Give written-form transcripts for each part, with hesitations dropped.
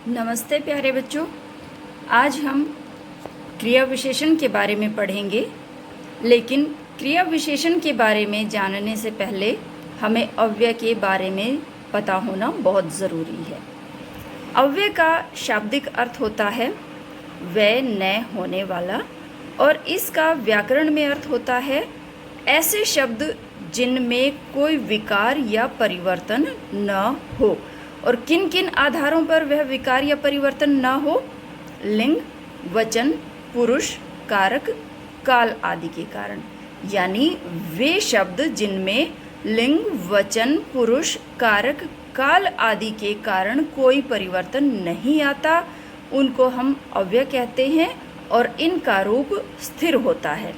नमस्ते प्यारे बच्चों। आज हम क्रिया विशेषण के बारे में पढ़ेंगे, लेकिन क्रिया विशेषण के बारे में जानने से पहले हमें अव्यय के बारे में पता होना बहुत ज़रूरी है। अव्यय का शाब्दिक अर्थ होता है व्यय न होने वाला, और इसका व्याकरण में अर्थ होता है ऐसे शब्द जिनमें कोई विकार या परिवर्तन न हो। और किन किन आधारों पर वह विकार या परिवर्तन न हो? लिंग, वचन, पुरुष, कारक, काल आदि के कारण। यानी वे शब्द जिनमें लिंग, वचन, पुरुष, कारक, काल आदि के कारण कोई परिवर्तन नहीं आता, उनको हम अव्यय कहते हैं और इनका रूप स्थिर होता है।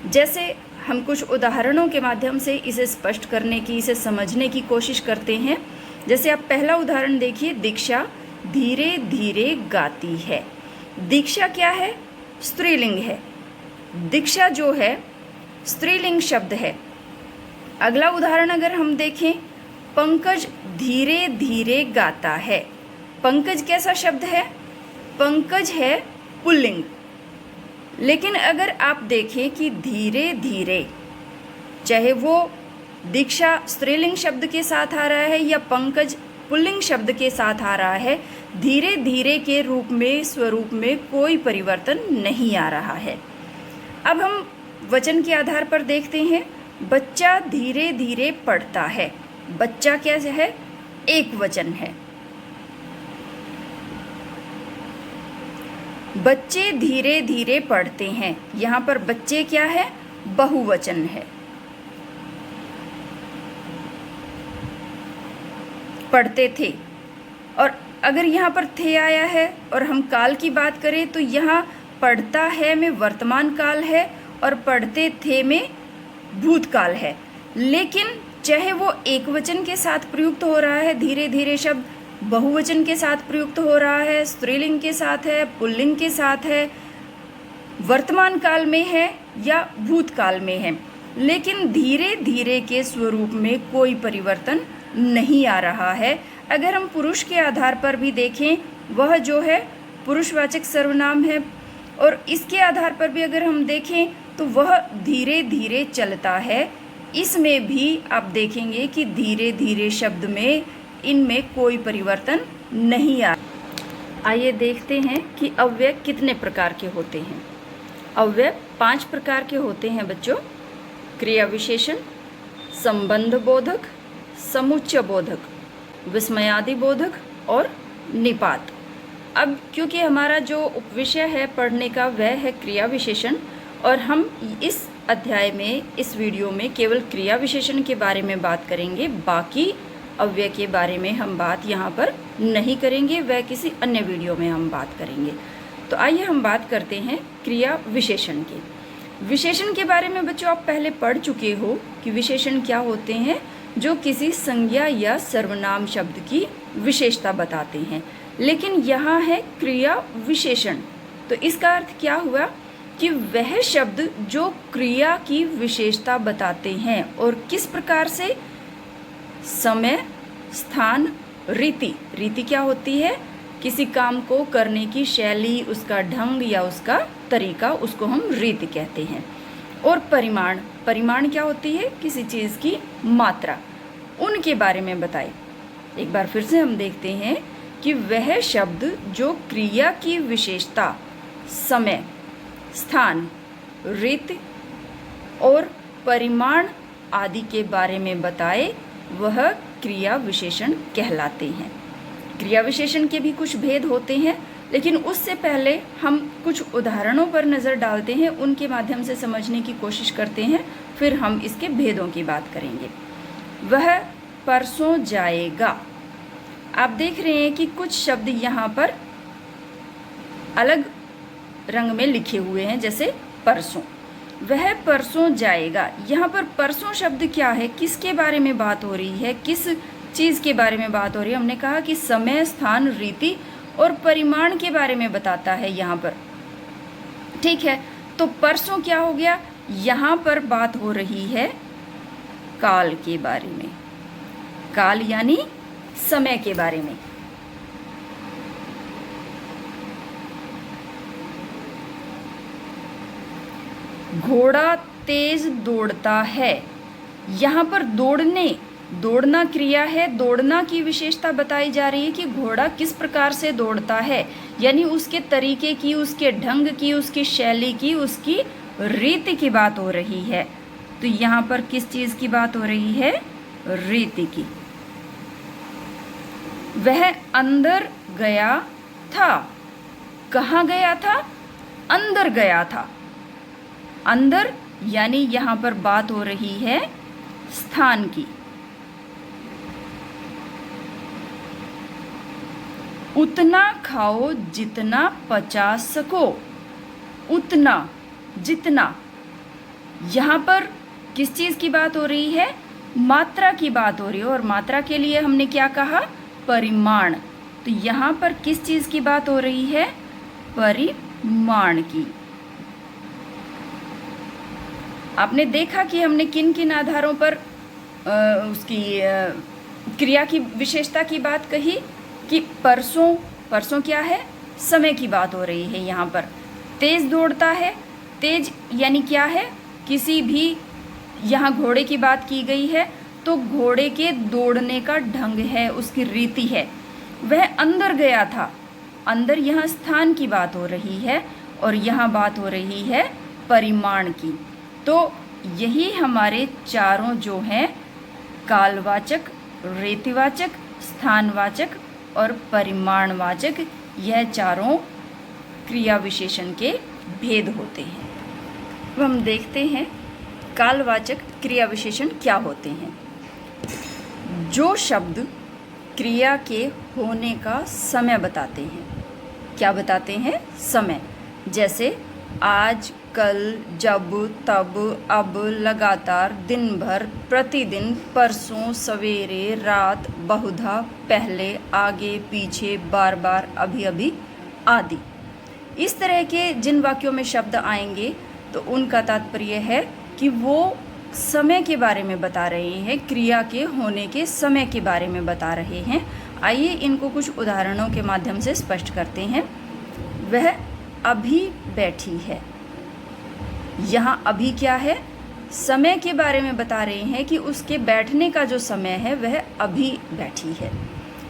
जैसे हम कुछ उदाहरणों के माध्यम से इसे स्पष्ट करने की, इसे समझने की कोशिश करते हैं। जैसे आप पहला उदाहरण देखिए, दीक्षा धीरे धीरे गाती है। दीक्षा क्या है? स्त्रीलिंग है। दीक्षा जो है स्त्रीलिंग शब्द है। अगला उदाहरण अगर हम देखें, पंकज धीरे धीरे गाता है। पंकज कैसा शब्द है? पंकज है पुल्लिंग। लेकिन अगर आप देखें कि धीरे धीरे, चाहे वो दीक्षा स्त्रीलिंग शब्द के साथ आ रहा है या पंकज पुल्लिंग शब्द के साथ आ रहा है, धीरे धीरे के रूप में, स्वरूप में कोई परिवर्तन नहीं आ रहा है। अब हम वचन के आधार पर देखते हैं। बच्चा धीरे धीरे पढ़ता है। बच्चा क्या है? एक वचन है। बच्चे धीरे धीरे पढ़ते हैं। यहाँ पर बच्चे क्या है? बहुवचन है। पढ़ते थे। और अगर यहाँ पर थे आया है और हम काल की बात करें तो यहाँ पढ़ता है में वर्तमान काल है और पढ़ते थे में भूतकाल है। लेकिन चाहे वो एक वचन के साथ प्रयुक्त हो रहा है, धीरे धीरे शब्द बहुवचन के साथ प्रयुक्त हो रहा है, स्त्रीलिंग के साथ है, पुल्लिंग के साथ है, वर्तमान काल में है या भूतकाल में है, लेकिन धीरे धीरे के स्वरूप में कोई परिवर्तन नहीं आ रहा है। अगर हम पुरुष के आधार पर भी देखें, वह जो है पुरुषवाचक सर्वनाम है, और इसके आधार पर भी अगर हम देखें तो वह धीरे धीरे चलता है। इसमें भी आप देखेंगे कि धीरे धीरे शब्द में इनमें कोई परिवर्तन नहीं आ। आइए देखते हैं कि अव्यय कितने प्रकार के होते हैं। अव्यय 5 प्रकार के होते हैं बच्चों। क्रिया विशेषण, संबंध बोधक, समुच्चय बोधक, विस्मयादि बोधक और निपात। अब क्योंकि हमारा जो उपविषय है पढ़ने का वह है क्रिया विशेषण, और हम इस अध्याय में, इस वीडियो में केवल क्रिया विशेषण के बारे में बात करेंगे। बाकी अव्यय के बारे में हम बात यहाँ पर नहीं करेंगे, वह किसी अन्य वीडियो में हम बात करेंगे। तो आइए हम बात करते हैं क्रिया विशेषण की। विशेषण के बारे में बच्चों आप पहले पढ़ चुके हो कि विशेषण क्या होते हैं, जो किसी संज्ञा या सर्वनाम शब्द की विशेषता बताते हैं। लेकिन यहाँ है क्रिया विशेषण, तो इसका अर्थ क्या हुआ कि वह शब्द जो क्रिया की विशेषता बताते हैं। और किस प्रकार से? समय, स्थान, रीति। रीति क्या होती है? किसी काम को करने की शैली, उसका ढंग या उसका तरीका, उसको हम रीति कहते हैं। और परिमाण, परिमाण क्या होती है? किसी चीज़ की मात्रा, उनके बारे में बताए। एक बार फिर से हम देखते हैं कि वह शब्द जो क्रिया की विशेषता, समय, स्थान, रीति और परिमाण आदि के बारे में बताए, वह क्रिया विशेषण कहलाते हैं। क्रिया विशेषण के भी कुछ भेद होते हैं, लेकिन उससे पहले हम कुछ उदाहरणों पर नज़र डालते हैं, उनके माध्यम से समझने की कोशिश करते हैं, फिर हम इसके भेदों की बात करेंगे। वह परसों जाएगा। आप देख रहे हैं कि कुछ शब्द यहाँ पर अलग रंग में लिखे हुए हैं, जैसे परसों। वह परसों जाएगा। यहाँ पर परसों शब्द क्या है? किसके बारे में बात हो रही है? किस चीज़ के बारे में बात हो रही है? हमने कहा कि समय, स्थान, रीति और परिमाण के बारे में बताता है यहाँ पर। ठीक है, तो परसों क्या हो गया? यहाँ पर बात हो रही है काल के बारे में। काल यानी समय के बारे में। घोड़ा तेज दौड़ता है। यहाँ पर दौड़ना क्रिया है। दौड़ना की विशेषता बताई जा रही है कि घोड़ा किस प्रकार से दौड़ता है, यानी उसके तरीके की, उसके ढंग की, उसकी शैली की, उसकी रीति की बात हो रही है। तो यहाँ पर किस चीज़ की बात हो रही है? रीति की। वह अंदर गया था। कहाँ गया था? अंदर गया था। अंदर यानी यहाँ पर बात हो रही है स्थान की। उतना खाओ जितना पचा सको। उतना, जितना, यहाँ पर किस चीज़ की बात हो रही है? मात्रा की बात हो रही है। और मात्रा के लिए हमने क्या कहा? परिमाण। तो यहाँ पर किस चीज़ की बात हो रही है? परिमाण की। आपने देखा कि हमने किन किन आधारों पर उसकी क्रिया की विशेषता की बात कही कि परसों क्या है? समय की बात हो रही है। यहाँ पर तेज दौड़ता है। तेज यानी क्या है? किसी भी, यहाँ घोड़े की बात की गई है तो घोड़े के दौड़ने का ढंग है, उसकी रीति है। वह अंदर गया था। अंदर यहाँ स्थान की बात हो रही है और यहाँ बात हो रही है परिमाण की। तो यही हमारे चारों जो हैं, कालवाचक, रीतिवाचक, स्थानवाचक और परिमाणवाचक, यह चारों क्रिया विशेषण के भेद होते हैं। अब हम देखते हैं कालवाचक क्रिया विशेषण क्या होते हैं। जो शब्द क्रिया के होने का समय बताते हैं। क्या बताते हैं? समय। जैसे आज, कल, जब, तब, अब, लगातार, दिन भर, प्रतिदिन, परसों, सवेरे, रात, बहुधा, पहले, आगे, पीछे, बार बार, अभी अभी आदि। इस तरह के जिन वाक्यों में शब्द आएंगे तो उनका तात्पर्य है कि वो समय के बारे में बता रहे हैं, क्रिया के होने के समय के बारे में बता रहे हैं। आइए इनको कुछ उदाहरणों के माध्यम से स्पष्ट करते हैं। वह अभी बैठी है। यहाँ अभी क्या है? समय के बारे में बता रहे हैं कि उसके बैठने का जो समय है वह अभी बैठी है।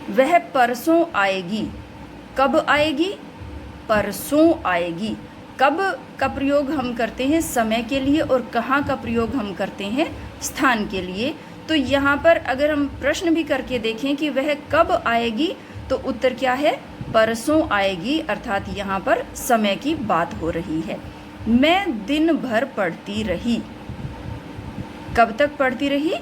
वह परसों आएगी। कब आएगी? परसों आएगी। कब का प्रयोग हम करते हैं? समय के लिए। और कहाँ का प्रयोग हम करते हैं? स्थान के लिए। तो यहाँ पर अगर हम प्रश्न भी करके देखें कि वह कब आएगी, तो उत्तर क्या है? परसों आएगी, अर्थात यहाँ पर समय की बात हो रही है। मैं दिन भर पढ़ती रही। कब तक पढ़ती रही?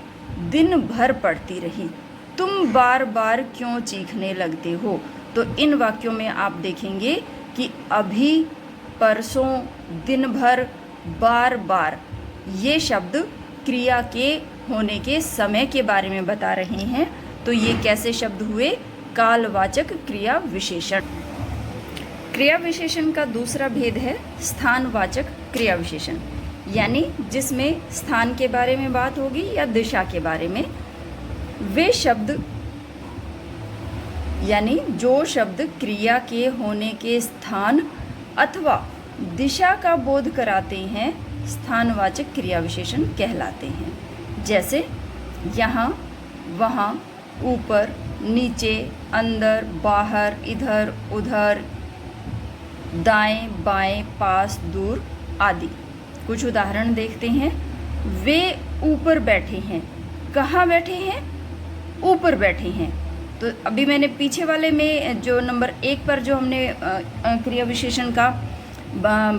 दिन भर पढ़ती रही। तुम बार बार क्यों चीखने लगते हो? तो इन वाक्यों में आप देखेंगे कि अभी, परसों, दिन भर, बार बार, ये शब्द क्रिया के होने के समय के बारे में बता रहे हैं। तो ये कैसे शब्द हुए? कालवाचक क्रिया विशेषण। क्रिया विशेषण का दूसरा भेद है स्थानवाचक क्रिया विशेषण, यानी जिसमें स्थान के बारे में बात होगी या दिशा के बारे में। वे शब्द, यानी जो शब्द क्रिया के होने के स्थान अथवा दिशा का बोध कराते हैं, स्थानवाचक क्रिया विशेषण कहलाते हैं। जैसे यहाँ, वहाँ, ऊपर, नीचे, अंदर, बाहर, इधर, उधर, दाएं, बाएं, पास, दूर आदि। कुछ उदाहरण देखते हैं। वे ऊपर बैठे हैं। कहाँ बैठे हैं? ऊपर बैठे हैं। तो अभी मैंने पीछे वाले में जो नंबर 1 पर जो हमने क्रिया विशेषण का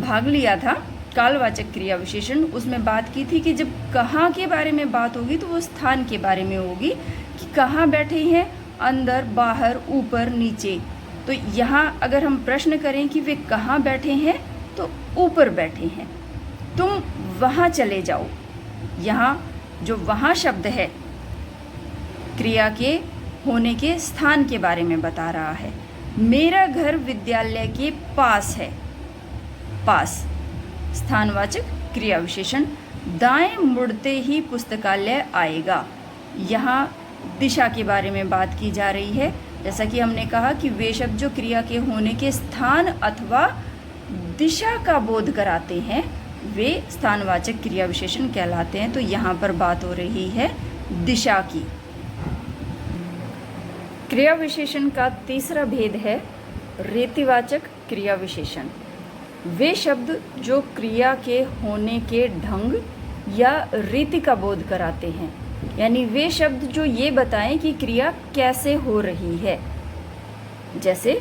भाग लिया था, कालवाचक क्रिया विशेषण, उसमें बात की थी कि जब कहाँ के बारे में बात होगी तो वो स्थान के बारे में होगी कि कहाँ बैठे हैं, अंदर, बाहर, ऊपर, नीचे। तो यहाँ अगर हम प्रश्न करें कि वे कहाँ बैठे हैं, तो ऊपर बैठे हैं। तुम वहाँ चले जाओ। यहाँ जो वहाँ शब्द है क्रिया के होने के स्थान के बारे में बता रहा है। मेरा घर विद्यालय के पास है। पास, स्थानवाचक क्रिया विशेषण। दाएं मुड़ते ही पुस्तकालय आएगा। यहाँ दिशा के बारे में बात की जा रही है। जैसा कि हमने कहा कि वे शब्द जो क्रिया के होने के स्थान अथवा दिशा का बोध कराते हैं, वे स्थानवाचक क्रिया विशेषण कहलाते हैं। तो यहाँ पर बात हो रही है दिशा की। क्रिया विशेषण का तीसरा भेद है रीतिवाचक क्रिया विशेषण। वे शब्द जो क्रिया के होने के ढंग या रीति का बोध कराते हैं, यानी वे शब्द जो ये बताएं कि क्रिया कैसे हो रही है, जैसे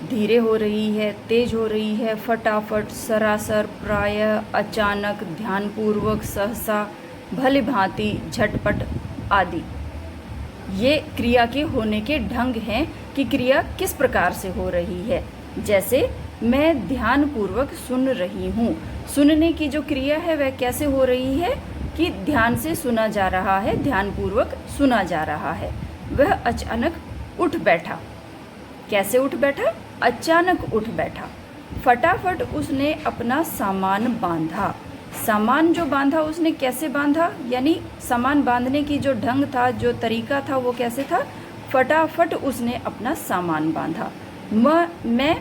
धीरे हो रही है, तेज हो रही है, फटाफट, सरासर, प्रायः, अचानक, ध्यानपूर्वक, सहसा, भली भांति, झटपट आदि। ये क्रिया के होने के ढंग हैं कि क्रिया किस प्रकार से हो रही है। जैसे मैं ध्यानपूर्वक सुन रही हूँ, सुनने की जो क्रिया है वह कैसे हो रही है कि ध्यान से सुना जा रहा है, ध्यानपूर्वक सुना जा रहा है। वह अचानक उठ बैठा, कैसे उठ बैठा? अचानक उठ बैठा। फटाफट उसने अपना सामान बांधा, सामान जो बांधा उसने कैसे बांधा, यानी सामान बांधने की जो ढंग था, जो तरीका था, वो कैसे था? फटाफट उसने अपना सामान बांधा। मैं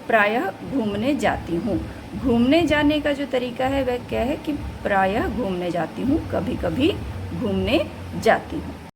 प्रायः घूमने जाती हूँ, घूमने जाने का जो तरीका है वह क्या है कि प्रायः घूमने जाती हूँ, कभी कभी घूमने जाती हूँ।